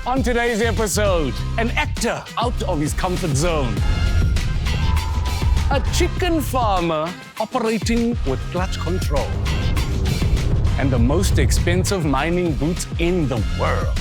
On today's episode, an actor out of his comfort zone. A chicken farmer operating with clutch control. And the most expensive mining boots in the world.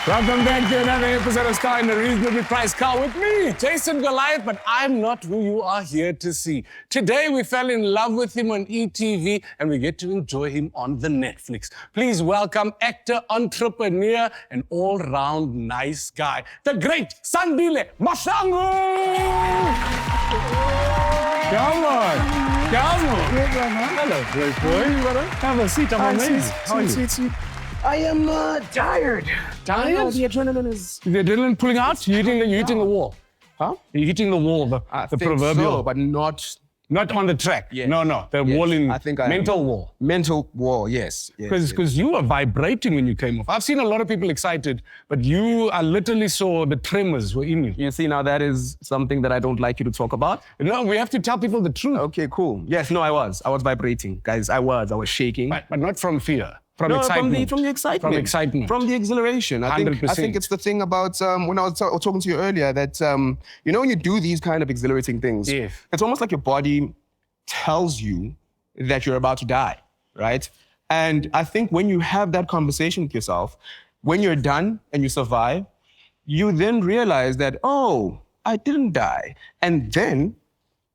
Welcome back to another episode of Star in a Reasonably Priced Car with me, Jason Goliath, but I'm not who you are here to see. Today, we fell in love with him on ETV, and we get to enjoy him on the Netflix. Please welcome actor, entrepreneur, and all-round nice guy, the great Sandile Mahlangu! Come on. Hello, great boy. Have a seat, I'm amazing. How are you? I am tired. Tired? The adrenaline is... The adrenaline pulling out? You're hitting the wall. Huh? You're hitting the wall, the proverbial. So, but not... Not on the track. Yes. No. The wall in... I think I mental wall. Mental wall, yes. Because you were vibrating when you came off. I've seen a lot of people excited, but I literally saw the tremors were in you. You see, now that is something that I don't like you to talk about. No, we have to tell people the truth. Okay, cool. Yes, no, I was vibrating, guys. I was shaking. But not from fear. From no, excitement. From the excitement. From excitement. From the exhilaration. I think it's the thing about when I was talking to you earlier that you know when you do these kind of exhilarating things, yes. It's almost like your body tells you that you're about to die, right? And I think when you have that conversation with yourself, when you're done and you survive, you then realize that, oh, I didn't die. And then,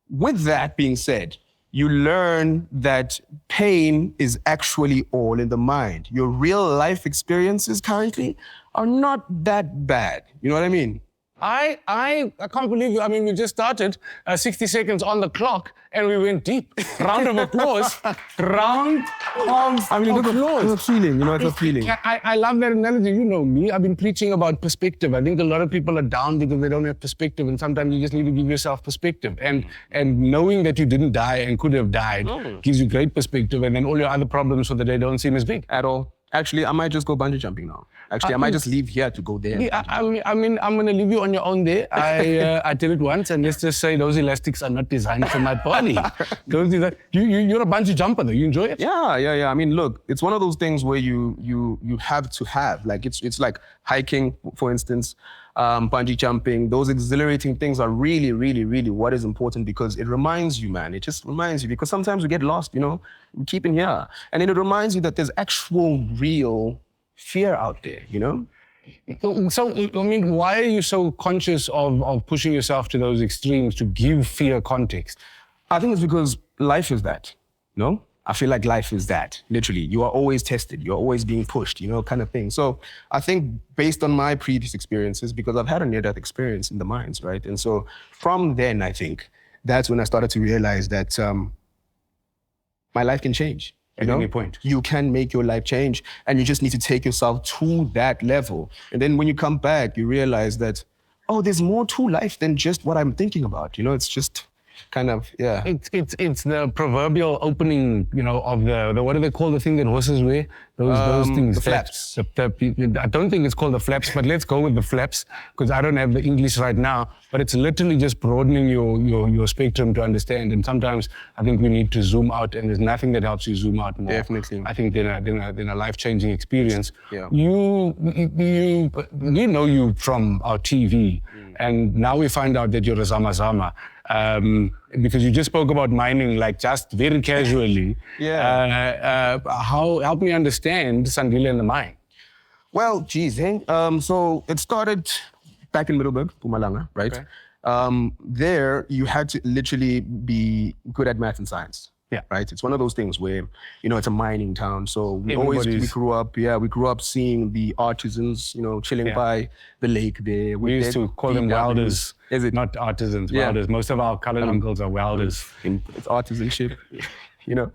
with that being said, you learn that pain is actually all in the mind. Your real life experiences currently are not that bad. You know what I mean? I can't believe you. I mean, we just started 60 seconds on the clock and we went deep. Round of applause. Round of applause. It's a feeling, you know, it's a feeling. I love that analogy. You know me. I've been preaching about perspective. I think a lot of people are down because they don't have perspective, and sometimes you just need to give yourself perspective. And knowing that you didn't die and could have died gives you great perspective, and then all your other problems for the day don't seem as big. At all. Actually, I might just go bungee jumping now. Actually, I might just leave here to go there. Yeah, I mean, I'm going to leave you on your own there. I did it once, and let's just say those elastics are not designed for my body. You're a bungee jumper, though. You enjoy it? Yeah. I mean, look, it's one of those things where you have to have. Like, it's like hiking, for instance, bungee jumping. Those exhilarating things are really, really, really what is important because it reminds you, man. It just reminds you because sometimes we get lost, you know. We keep in here. And then it reminds you that there's actual, real fear out there, you know? So, I mean, why are you so conscious of pushing yourself to those extremes to give fear context? I think it's because life is that, no? I feel like life is that, literally. You are always tested. You're always being pushed, you know, kind of thing. So I think based on my previous experiences, because I've had a near-death experience in the mines, right? And so from then, I think, that's when I started to realize that my life can change. You know? Point. You can make your life change, and you just need to take yourself to that level. And then when you come back, you realize that, oh, there's more to life than just what I'm thinking about. You know, it's just kind of, yeah. It's the proverbial opening, you know, of the what do they call the thing that horses wear? Those things. The flaps. I don't think it's called the flaps, but let's go with the flaps because I don't have the English right now. But it's literally just broadening your spectrum to understand. And sometimes I think we need to zoom out, and there's nothing that helps you zoom out more. Definitely. I think than a life-changing experience. Yeah. We know you from our TV, and now we find out that you're a Zama. Because you just spoke about mining, like just very casually. Yeah. Help me understand Sandile and the mine. Well, geez, so it started back in Middelburg, Mpumalanga, right? Okay. There, you had to literally be good at math and science. Yeah. Right. It's one of those things where, you know, it's a mining town. So we grew up seeing the artisans, you know, chilling by the lake there. We used to call them welders. Is it? Not artisans, welders. Most of our colored uncles are welders. It's artisanship. You know,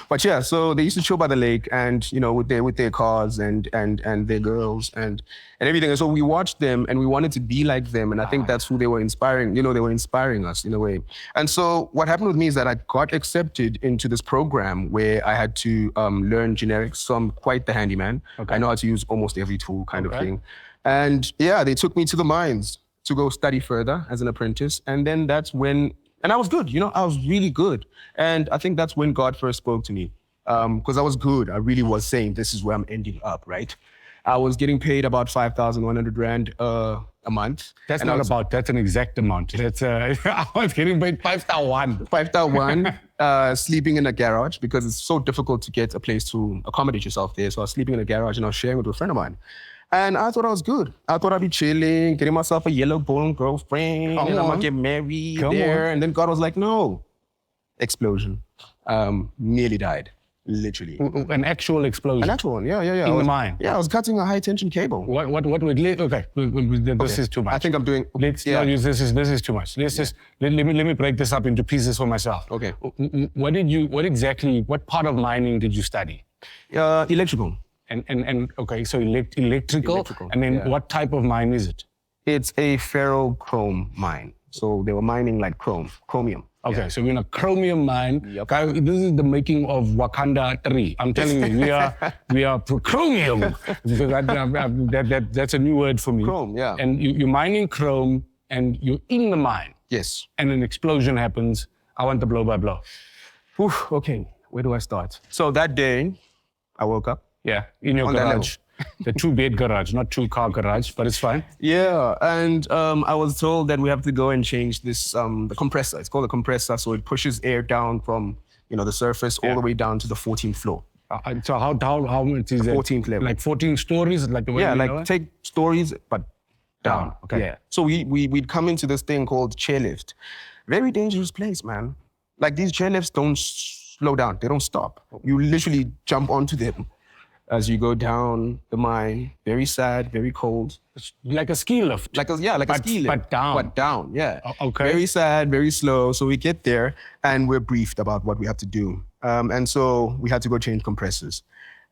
but yeah, so they used to chill by the lake and, you know, with their cars and their girls and everything. And so we watched them and we wanted to be like them. And I think that's who they were inspiring. You know, they were inspiring us in a way. And so what happened with me is that I got accepted into this program where I had to learn generics. So I'm quite the handyman. Okay. I know how to use almost every tool kind of thing. And yeah, they took me to the mines to go study further as an apprentice. And then that's when, and I was good, you know, I was really good. And I think that's when God first spoke to me. because I was good. I really was saying this is where I'm ending up, right? I was getting paid about 5,100 Rand a month. That's not about, that's an exact amount. That's, I was getting paid 5,001. 5,001, sleeping in a garage because it's so difficult to get a place to accommodate yourself there. So I was sleeping in a garage and I was sharing it with a friend of mine. And I thought I was good. I thought I'd be chilling, getting myself a yellow bone girlfriend, and I'm gonna get married there. And then God was like, no. Explosion. Nearly died. Literally. An actual explosion. An actual one, yeah. In the mine. Yeah, I was cutting a high tension cable. What would okay. This is too much. I think I'm doing. This is too much. Let me break this up into pieces for myself. Okay. What part of mining did you study? Electrical. And okay, so electrical. And then what type of mine is it? It's a ferrochrome mine. So they were mining like chromium. Okay, so we're in a chromium mine. Yep. This is the making of Wakanda 3. I'm telling you, we are pro chromium. That's a new word for me. Chrome, yeah. And you're mining chrome and you're in the mine. Yes. And an explosion happens. I want the blow by blow. Oof, okay, where do I start? So that day, I woke up. Yeah, in your garage. The 2-bed garage, not 2-car garage, but it's fine. Yeah, and I was told that we have to go and change this, the compressor. It's called a compressor, so it pushes air down from, the surface all the way down to the 14th floor. So how much is it? 14th level. Like 14 stories? Like the way take stories, but down. Okay. Yeah. So we'd come into this thing called chairlift. Very dangerous place, man. Like these chairlifts don't slow down. They don't stop. You literally jump onto them as you go down the mine. Very sad, very cold. It's like a ski lift. Like a ski lift. But down. But down, yeah. Okay. Very sad, very slow. So we get there and we're briefed about what we have to do. And so we had to go change compressors.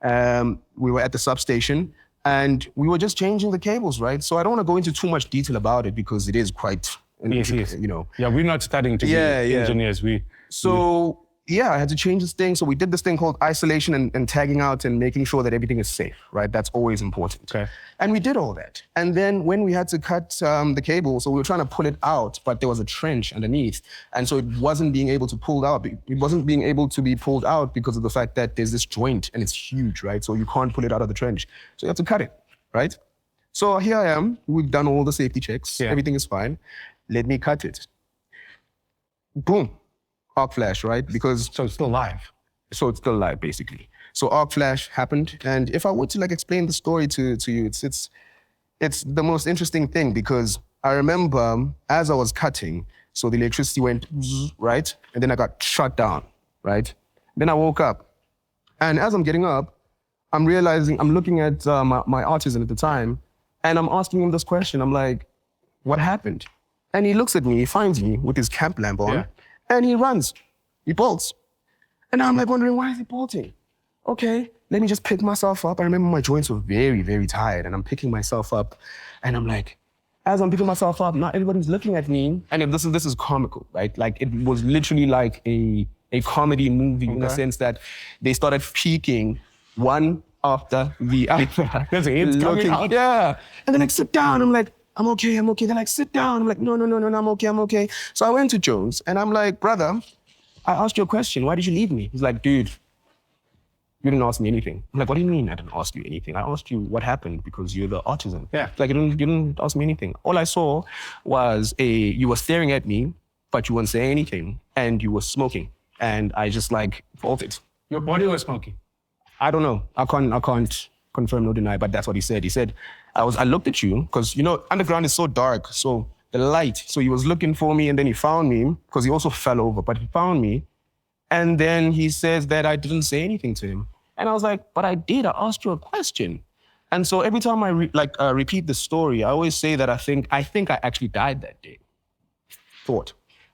We were at the substation and we were just changing the cables, right? So I don't want to go into too much detail about it because it is quite, yes. Yeah, we're not studying to be engineers. I had to change this thing. So we did this thing called isolation and tagging out and making sure that everything is safe, right? That's always important. Okay. And we did all that. And then when we had to cut the cable, so we were trying to pull it out, but there was a trench underneath. And so it wasn't being able to pull out. It wasn't being able to be pulled out because of the fact that there's this joint and it's huge, right? So you can't pull it out of the trench. So you have to cut it, right? So here I am. We've done all the safety checks. Yeah. Everything is fine. Let me cut it. Boom. Arc flash, right? Because so it's still live. So it's still live, basically. So arc flash happened, and if I were to explain the story to you, it's the most interesting thing because I remember as I was cutting, so the electricity went right, and then I got shut down, right? Then I woke up, and as I'm getting up, I'm realizing I'm looking at my artisan at the time, and I'm asking him this question. I'm like, "What happened?" And he looks at me, he finds me with his camp lamp on. Yeah. And he runs, he bolts. And I'm wondering, why is he bolting? Okay, let me just pick myself up. I remember my joints were very, very tired and I'm picking myself up. And I'm like, as I'm picking myself up, now everybody's looking at me. And this is comical, right? Like it was literally like a comedy movie in the sense that they started peeking one after the other. There's hands coming out. Yeah, and then sit down, I'm like, I'm okay. They're like, sit down. I'm like, no, I'm okay. So I went to Jones and I'm like, brother, I asked you a question. Why did you leave me? He's like, dude, you didn't ask me anything. I'm like, what do you mean I didn't ask you anything? I asked you what happened because you're the artisan. Yeah. Like, you didn't ask me anything. All I saw was you were staring at me, but you weren't saying anything and you were smoking. And I just faulted. Your body was smoking? I don't know. I can't confirm nor deny, but that's what he said. He said, I looked at you because, underground is so dark. So the light, so he was looking for me and then he found me because he also fell over, but he found me. And then he says that I didn't say anything to him. And I was like, but I did. I asked you a question. And so every time I repeat the story, I always say that I think I actually died that day.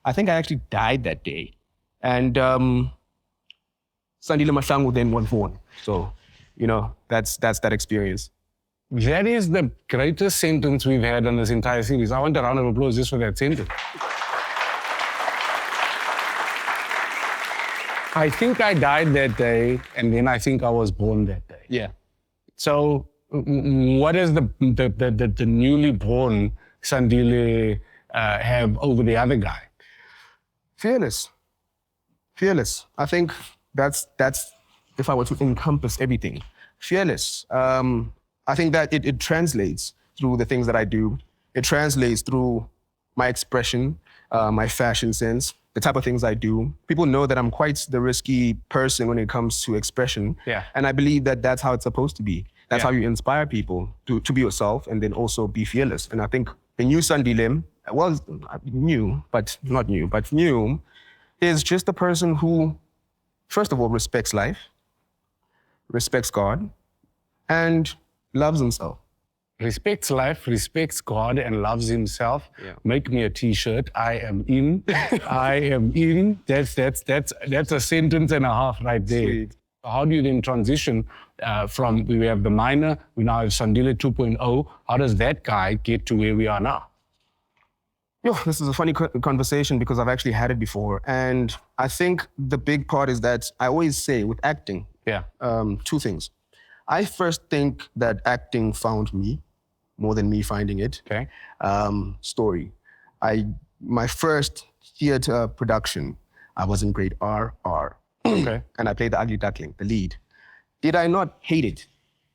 I think I actually died that day. And Sandile Mahlangu then was born. So, that's that experience. That is the greatest sentence we've had on this entire series. I want a round of applause just for that sentence. I think I died that day, and then I think I was born that day. Yeah. So, what does the newly born Sandile have over the other guy? Fearless. I think that's if I were to encompass everything, fearless. I think that it translates through the things that I do. It translates through my expression, my fashion sense, the type of things I do. People know that I'm quite the risky person when it comes to expression. Yeah. And I believe that that's how it's supposed to be. That's how you inspire people to be yourself and then also be fearless. And I think the new Sandile, well, new, but not new, but new, is just a person who, first of all, respects life, respects God, and loves himself. Respects life, respects God, and loves himself. Yeah. Make me a T-shirt. I am in. I am in. That's a sentence and a half right there. Sweet. How do you then transition from, we have the minor, we now have Sandile 2.0. How does that guy get to where we are now? Yo, this is a funny conversation because I've actually had it before. And I think the big part is that I always say with acting, two things. I first think that acting found me more than me finding it. Okay. Story. My first theater production, I was in grade RR. Okay. And I played the ugly duckling, the lead. Did I not hate it?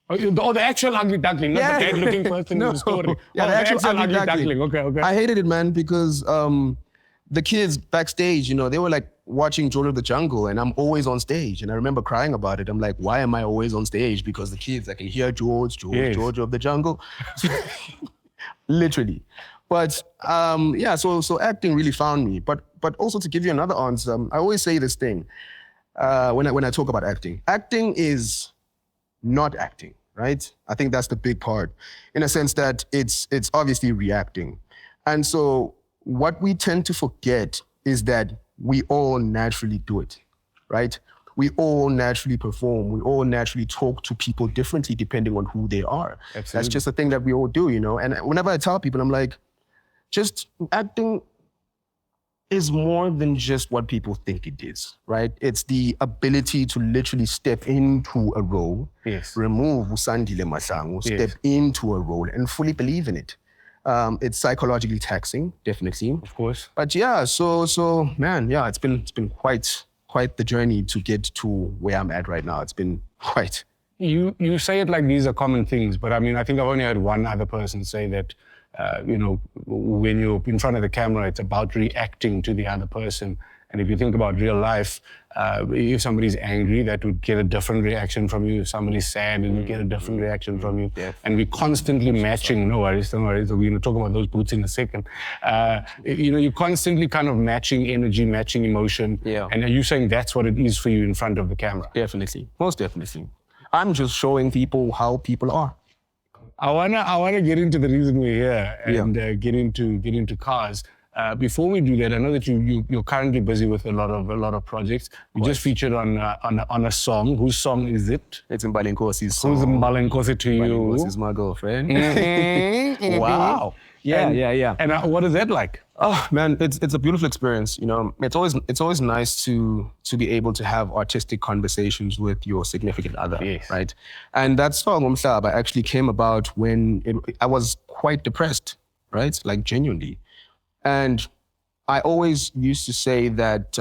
Oh, the actual ugly duckling, not the bad-looking person in the story. Yeah, the actual ugly duckling. Okay. I hated it, man, because the kids backstage, they were like watching George of the Jungle, and I'm always on stage. And I remember crying about it. I'm like, why am I always on stage? Because the kids, I can hear George of the Jungle. Literally. But so acting really found me. But also to give you another answer, I always say this thing when I talk about acting. Acting is not acting, right? I think that's the big part, in a sense that it's obviously reacting. And so what we tend to forget is that we all naturally do it, right? We all naturally perform. We all naturally talk to people differently depending on who they are. Absolutely. That's just a thing that we all do, And whenever I tell people, I'm like, just acting is more than just what people think it is, right? It's the ability to literally step into a role, remove Sandile Mahlangu, step into a role and fully believe in it. It's psychologically taxing, definitely. Of course. But so man, it's been quite the journey to get to where I'm at right now. It's been quite. You say it like these are common things, but I mean, I think I've only heard one other person say that, when you're in front of the camera, it's about reacting to the other person. And if you think about real life, if somebody's angry, that would get a different reaction from you. If somebody's sad, it would get a different reaction from you. Yeah. And we're constantly matching, no worries. We're going to talk about those boots in a second. You're constantly kind of matching energy, matching emotion. Yeah. And are you saying that's what it is for you in front of the camera? Definitely, most definitely. I'm just showing people how people are. I wanna get into the reason we're here and get into cars. Before we do that, I know that you're currently busy with a lot of projects. You just featured on a song. Whose song is it? It's Mbalenkosi's song. Who's Mbalenkosi to you? Mbalenkosi's my girlfriend. Mm-hmm. Wow. Yeah. And what is that like? Oh man, it's a beautiful experience. It's always nice to be able to have artistic conversations with your significant other, right? And that song Umhlaba actually came about when I was quite depressed, right? Like genuinely. And I always used to say that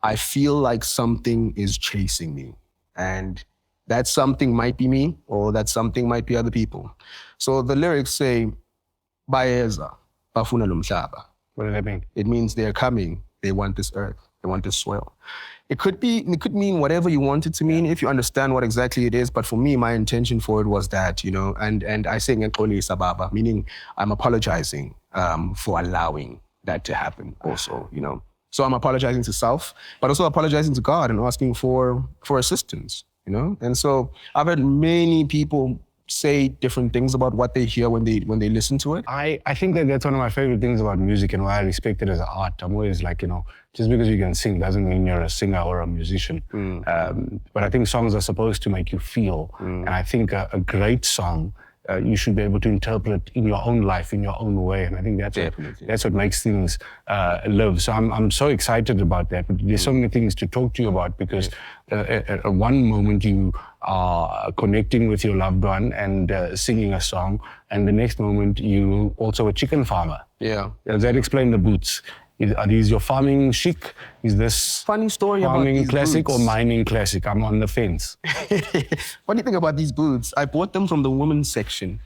I feel like something is chasing me, and that something might be me, or that something might be other people. So the lyrics say, Baeza, bafuna lumhlaba. What does that mean? It means they're coming. They want this earth. They want this soil. It could mean whatever you want it to mean if you understand what exactly it is. But for me, my intention for it was that, and I say ngekoli sababa, meaning I'm apologizing for allowing that to happen also, So I'm apologizing to self, but also apologizing to God and asking for assistance, And so I've heard many people say different things about what they hear when they listen to it. I think that's one of my favorite things about music and why I respect it as an art. I'm always like, just because you can sing doesn't mean you're a singer or a musician. But I think songs are supposed to make you feel. And I think a great song, you should be able to interpret in your own life, in your own way. And I think that's what makes things live. So I'm so excited about that. But there's so many things to talk to you about because at one moment you are connecting with your loved one and singing a song. And the next moment you also a chicken farmer. Yeah. Does that explain the boots? Are these your farming chic? Is this Funny story about farming these classic boots. or mining classic? I'm on the fence. Funny thing about these boots, I bought them from the women's section.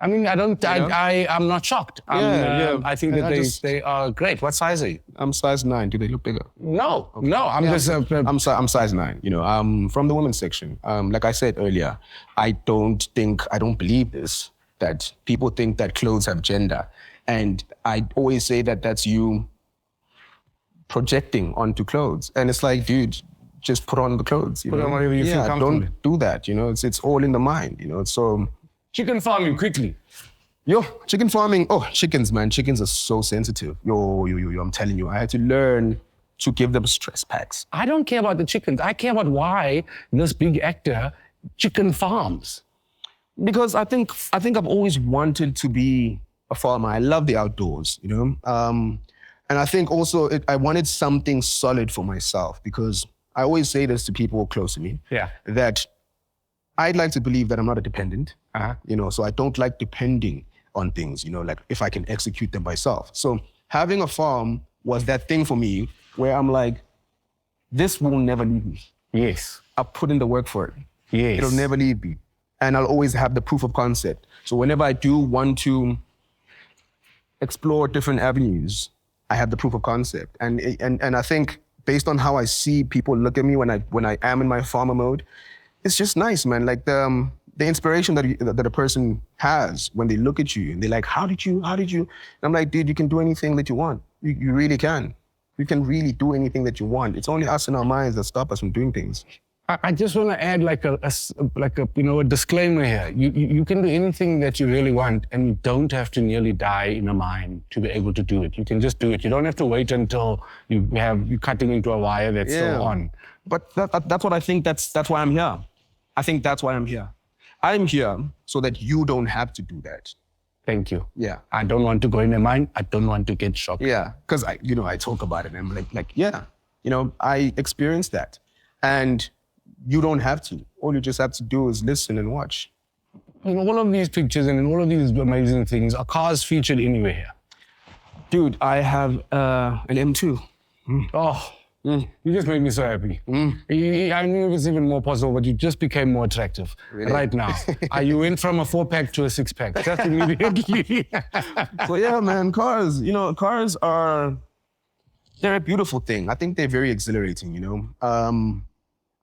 I mean, I'm not shocked. I think that they are great. What size are you? I'm size 9. Do they look bigger? No, I'm just... I'm size 9, you know, I'm from the women's section. Like I said earlier, I don't believe this, that people think that clothes have gender. And I always say that that's you projecting onto clothes. And it's like, dude, just put on the clothes. Put on whatever you feel comfortable. Don't do that, you know, it's all in the mind, you know, so... Chicken farming, quickly. Chicken farming. Oh, chickens, man. Chickens are so sensitive. I'm telling you, I had to learn to give them stress packs. I don't care about the chickens. I care about why this big actor chicken farms. Because I think I've always wanted to be a farmer. I love the outdoors, you know. And I think also I wanted something solid for myself, because I always say this to people close to me. Yeah. That I'd like to believe that I'm not a dependent, you know, so I don't like depending on things, you know, like if I can execute them myself. So having a farm was that thing for me where I'm like, this will never leave me. Yes. I'll put in the work for it. Yes. It'll never leave me. And I'll always have the proof of concept. So whenever I do want to explore different avenues, I have the proof of concept. And I think based on how I see people look at me when I am in my farmer mode, it's just nice, man. Like the inspiration that a person has when they look at you and they're like, how did you? And I'm like, dude, you can do anything that you want. You really can. You can really do anything that you want. It's only us in our minds that stop us from doing things. I just want to add like a disclaimer here. You can do anything that you really want, and you don't have to nearly die in a mine to be able to do it. You can just do it. You don't have to wait until you're cutting into a wire that's still on. But that's what I think. That's why I'm here. I think that's why I'm here. I'm here so that you don't have to do that. Thank you. Yeah. I don't want to go in a mine. I don't want to get shocked. Yeah, because I talk about it and I'm like, yeah, you know, I experienced that. And you don't have to. All you just have to do is listen and watch. In all of these pictures and in all of these amazing things, are cars featured anywhere here? Dude, I have an M2. Oh, you just made me so happy. I knew it was even more possible, but you just became more attractive right now. You went from a 4-pack to a 6-pack, just immediately. So yeah, man, cars they're a beautiful thing. I think they're very exhilarating, you know.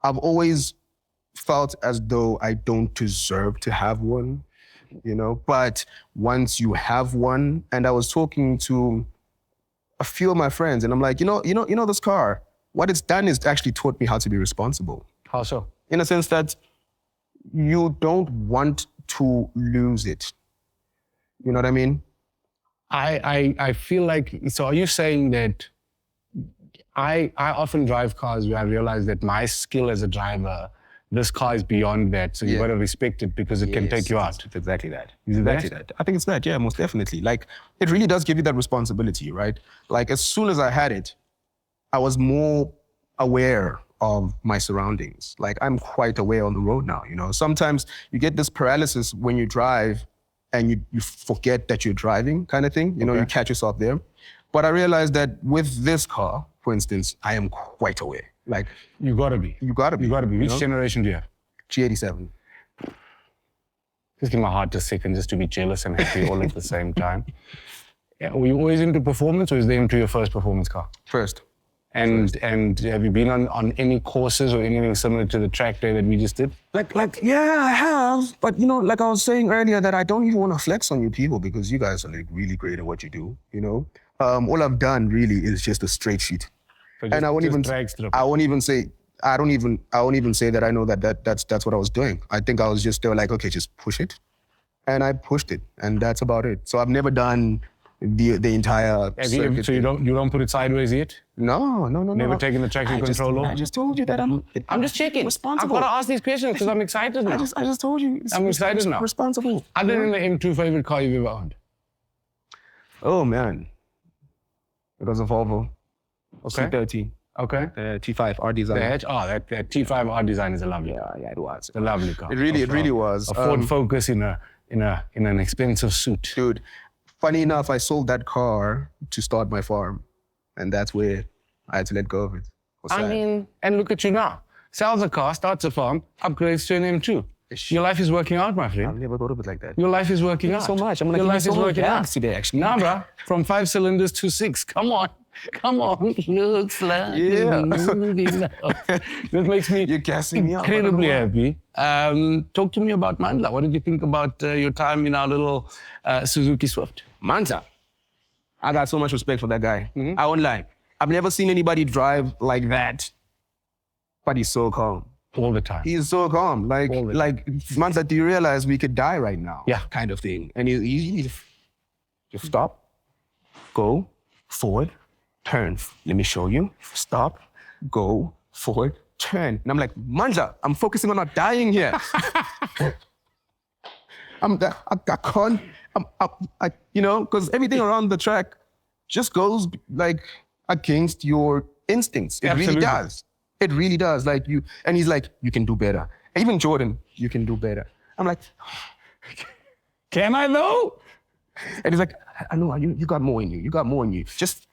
I've always felt as though I don't deserve to have one, you know, but once you have one, and I was talking to a few of my friends and I'm like, you know this car, what it's done is actually taught me how to be responsible. How so? In a sense that you don't want to lose it. You know what I mean? I feel like, so are you saying that I often drive cars where I realize that my skill as a driver, this car is beyond that. So you got to respect it because it can take you out. It's exactly that. Is it that? I think it's that, yeah, most definitely. Like, it really does give you that responsibility, right? Like, as soon as I had it, I was more aware of my surroundings. Like, I'm quite aware on the road now, you know? Sometimes you get this paralysis when you drive and you forget that you're driving kind of thing. You know, you catch yourself there. But I realized that with this car, for instance, I am quite aware. Like, you gotta be. You gotta be. Which generation do you have? G87. Just give my heart a second just to be jealous and happy all at the same time. Yeah, were you always into performance, or is the M2 your first performance car? First. And have you been on any courses or anything similar to the track day that we just did? Yeah, I have. But, you know, like I was saying earlier, that I don't even want to flex on you people because you guys are like really great at what you do, you know? All I've done really is just a straight sheet. So and I won't even say that I know that's what I was doing. I think I was just, they were like, okay, just push it. And I pushed it, and that's about it. So I've never done the entire circuit. So you don't put it sideways yet? No. Never taken the traction control off? I just told you that I'm just checking. Responsible. I've got to ask these questions because I'm excited now. I just told you. I'm excited now. Responsible. Other than the M2, favorite car you've ever owned? Oh, man. It was a Volvo. Okay. C30. Okay. The T5 R design. That T5 R design is a lovely car. Yeah, it was. It's a lovely car. It really was. A Ford Focus in an expensive suit. Dude, funny enough, I sold that car to start my farm. And that's where I had to let go of it. I mean, and look at you now. Sells a car, starts a farm, upgrades to an M2. Your life is working out, my friend. I've never thought of it like that. Your life is working out. So much. I'm Your life is working out today, actually. Nah, bro. From 5 cylinders to 6. Come on. Looks like This makes me You're gassing me up. incredibly happy. Talk to me about Mandla. What did you think about your time in our little Suzuki Swift? Manta. I got so much respect for that guy. I won't lie. I've never seen anybody drive like that, but he's so calm. All the time. He's so calm. Like, Manta, do you realize we could die right now? Yeah. Kind of thing. And you just stop, go, forward, turn. Let me show you. Stop, go, forward, turn. And I'm like, Manta, I'm focusing on not dying here. I can't, you know, because everything around the track just goes like against your instincts. It Absolutely. really does. It really does. Like you, and he's like, you can do better. Even Jordan, you can do better. I'm like, Can I though? and he's like, I know, you got more in you. You got more in you. Just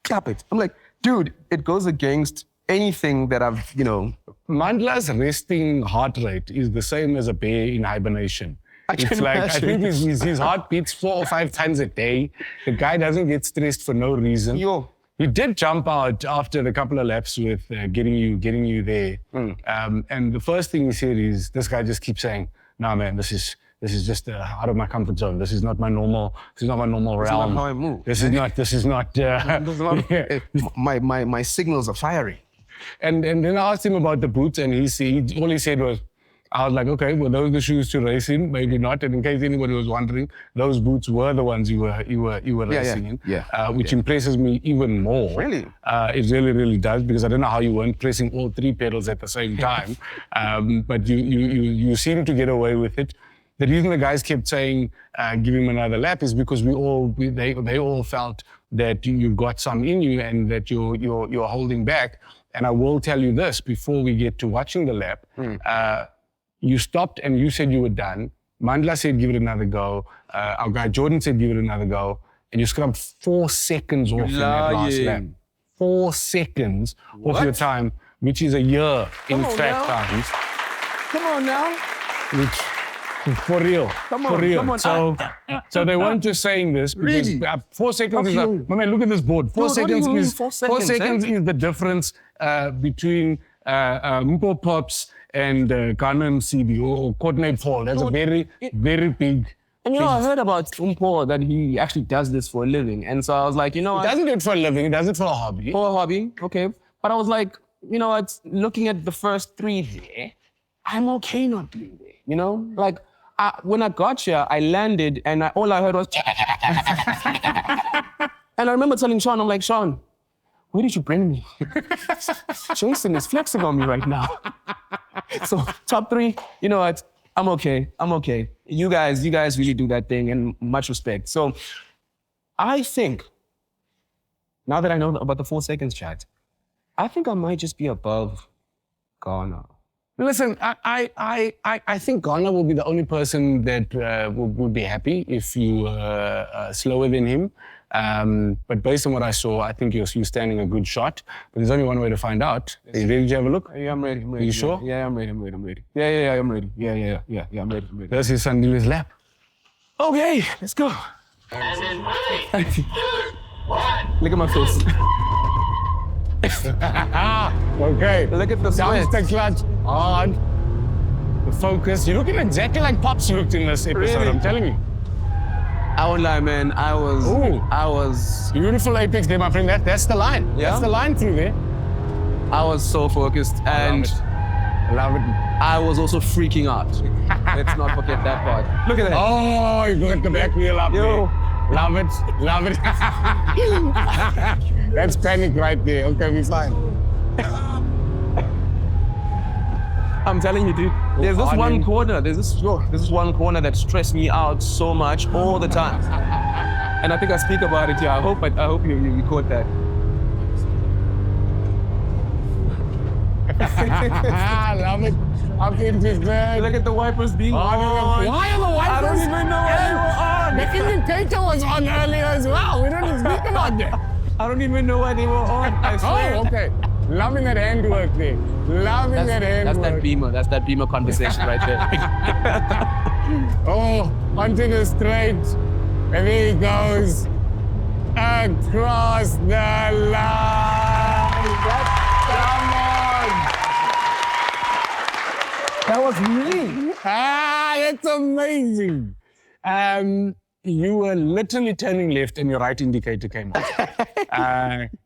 stop it. I'm like, dude, it goes against anything that I've, you know. Mandla's resting heart rate is the same as a bear in hibernation. It's like, I think his heart beats 4 or 5 times a day. The guy doesn't get stressed for no reason. Yo. He did jump out after a couple of laps with getting you there. And the first thing he said is, this guy just keeps saying, "Nah, man, this is just out of my comfort zone. This is not my normal realm. This is not how I move. This is not. Yeah. My signals are fiery." And then I asked him about the boots, and all he said was, I was like, okay, well, those are the shoes to race in, maybe not. And in case anybody was wondering, those boots were the ones you were racing in, which impresses me even more. Really? It really, really does, because I don't know how you weren't pressing all 3 pedals at the same time. But you seem to get away with it. The reason the guys kept saying, give him another lap is because they all felt that you've got some in you and that you're holding back. And I will tell you this, before we get to watching the lap, you stopped and you said you were done. Mandla said, give it another go. Our guy Jordan said, give it another go. And you scrubbed 4 seconds off in that last lap. 4 seconds off your time, which is a year in track times. Come on now. For real. Come on, for real. come on. So they weren't just saying this because Really? 4 seconds is my man, look at this board. 4 Dude, what do seconds you mean is 4 4 seconds, seconds is the difference between Mpo Pops and Ghana MCB or Courtney Paul. That's a very, very big. And you know, I heard about Umpo that he actually does this for a living. And so I was like, you know, He doesn't do it for a living, he does it for a hobby. for a hobby, okay. But I was like, you know, it's looking at the first 3 there, I'm okay not being there, you know? Like, when I got here, I landed and all I heard was, and I remember telling Sean, I'm like, Sean, where did you bring me? Jason is flexing on me right now. So top 3, you know what? I'm okay. You guys really do that thing, and much respect. So I think, now that I know about the 4 seconds chat, I think I might just be above Ghana. Listen, I think Ghana will be the only person that would be happy if you were slower than him. But based on what I saw, I think you're standing a good shot. But there's only one way to find out. Are you ready to have a look? Yeah, I'm ready. Are you sure? Yeah, I'm ready. Yeah, I'm ready. Yeah, I'm ready. This is Sandile's lap. Okay, let's go. Look at my face. Okay. Look at the Down sweat. the clutch, hard. The focus. You're looking exactly like Pops looked in this episode, Really? I'm telling you. I won't lie, man. I was Beautiful apex there, my friend. That's the line. Yeah? That's the line through there. so focused, and Love it. I was also freaking out. Let's not forget that part. Look at that. Oh, you got the back wheel up Yo. there. Love it. That's panic right there. Okay, we're fine. I'm telling you, dude. There's this one corner. There's this one corner that stressed me out so much all the time. And I think I speak about it here. I hope you caught that. Love it. up into third. Look at the wipers being on. Why are the wipers? I don't even know why they were on. The indicator was on earlier as well. We don't speak about that. I don't even know why they were on. I swear. Oh, okay. Loving that handwork there. Loving that handwork. That's that Beamer. That's that Beamer conversation right there. Oh, onto the straight. And there he goes. Across the line. Come on. That was me. It's amazing. You were literally turning left and your right indicator came on.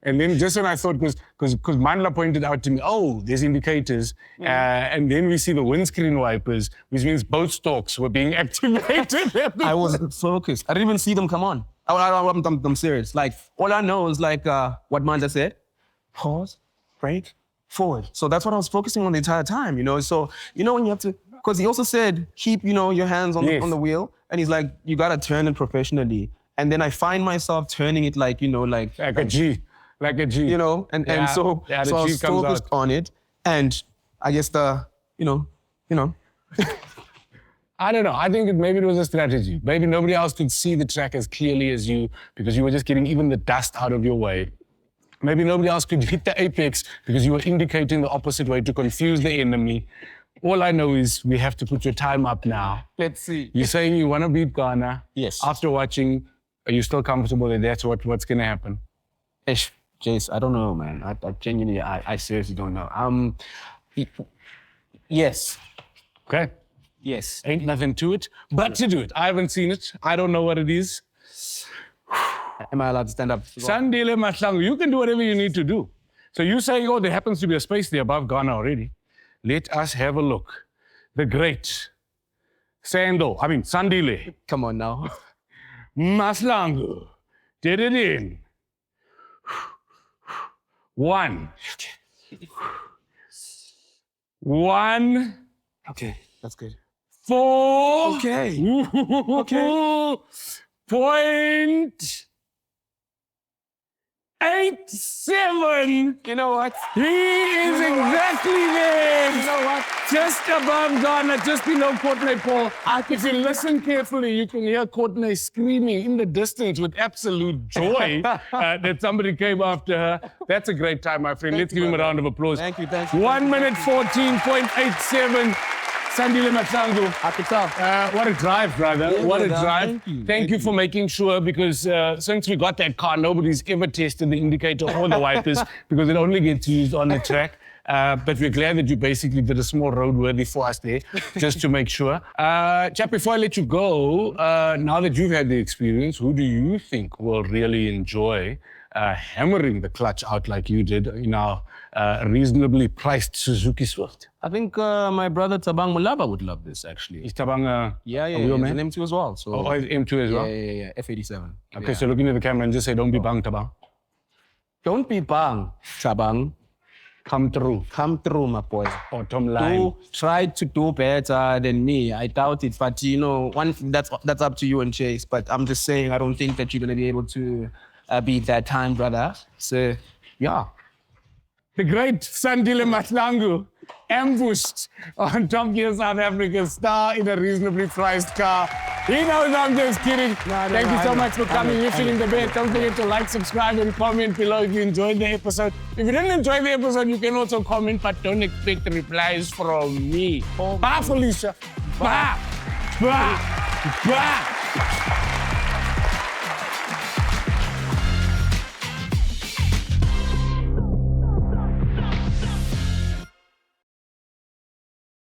And then just when I thought, because Mandla pointed out to me, oh, there's indicators. And then we see the windscreen wipers, which means both stalks were being activated. I wasn't focused. I didn't even see them come on. I'm serious. Like, all I know is like what Mandla said, pause, brake, forward. So that's what I was focusing on the entire time, you know? So, you know, when you have to, because he also said, keep, you know, your hands on, on the wheel. And he's like, you got to turn it professionally. And then I find myself turning it like, you know, like a G. Like a G. You know, and so I was focused on it. And I guess you know. I don't know. I think maybe it was a strategy. Maybe nobody else could see the track as clearly as you because you were just getting even the dust out of your way. Maybe nobody else could hit the apex because you were indicating the opposite way to confuse the enemy. All I know is we have to put your time up now. Let's see. You're saying you want to beat Ghana. Yes. After watching, are you still comfortable that that's what's going to happen? Jace, I don't know, man. I genuinely, I seriously don't know. Yes. Okay. Yes. Ain't nothing to it, but to do it. I haven't seen it. I don't know what it is. Am I allowed to stand up? Sandile Mahlangu, you can do whatever you need to do. So you say, oh, there happens to be a space there above Ghana already. Let us have a look. The great Sandile. Come on now. Mahlangu did it in 1. Okay, that's good. 4. Okay. Okay. 0.87. You know what? He is exactly there. You know what? Just above Ghana, just below Courtney Paul. If you listen carefully, you can hear Courtney screaming in the distance with absolute joy that somebody came after her. That's a great time, my friend. Let's give him a round of applause. Thank you. 1 minute 14.87. Sandile Mahlangu. What a drive, brother. Yeah, what a brother. drive. Thank you for making sure, because since we got that car, nobody's ever tested the indicator or the wipers because it only gets used on the track. But we're glad that you basically did a small roadworthy for us there, just to make sure. Chap, before I let you go, now that you've had the experience, who do you think will really enjoy hammering the clutch out like you did in our reasonably priced Suzuki Swift? I think my brother Tabang Mulaba would love this, actually. Is Tabang Yeah, a real man? An M2 as well. So, Oh, M2 as well? Yeah, F87. Okay, so looking at the camera and just say, don't be bang, Tabang. Don't be bang, Tabang. Come through. Come through, my boy. Bottom line. Try to do better than me. I doubt it, but you know, that's up to you and Chase. But I'm just saying, I don't think that you're gonna be able to beat that time, brother. So, yeah. The great Sandile Mahlangu ambushed on TopGear South Africa, star in a reasonably priced car. He knows I'm just kidding. Thank you so much for coming. You're feeling the best. Don't forget to like, subscribe, and comment below if you enjoyed the episode. If you didn't enjoy the episode, you can also comment, but don't expect replies from me. Bye, Felicia. Bye. Bye. Bye.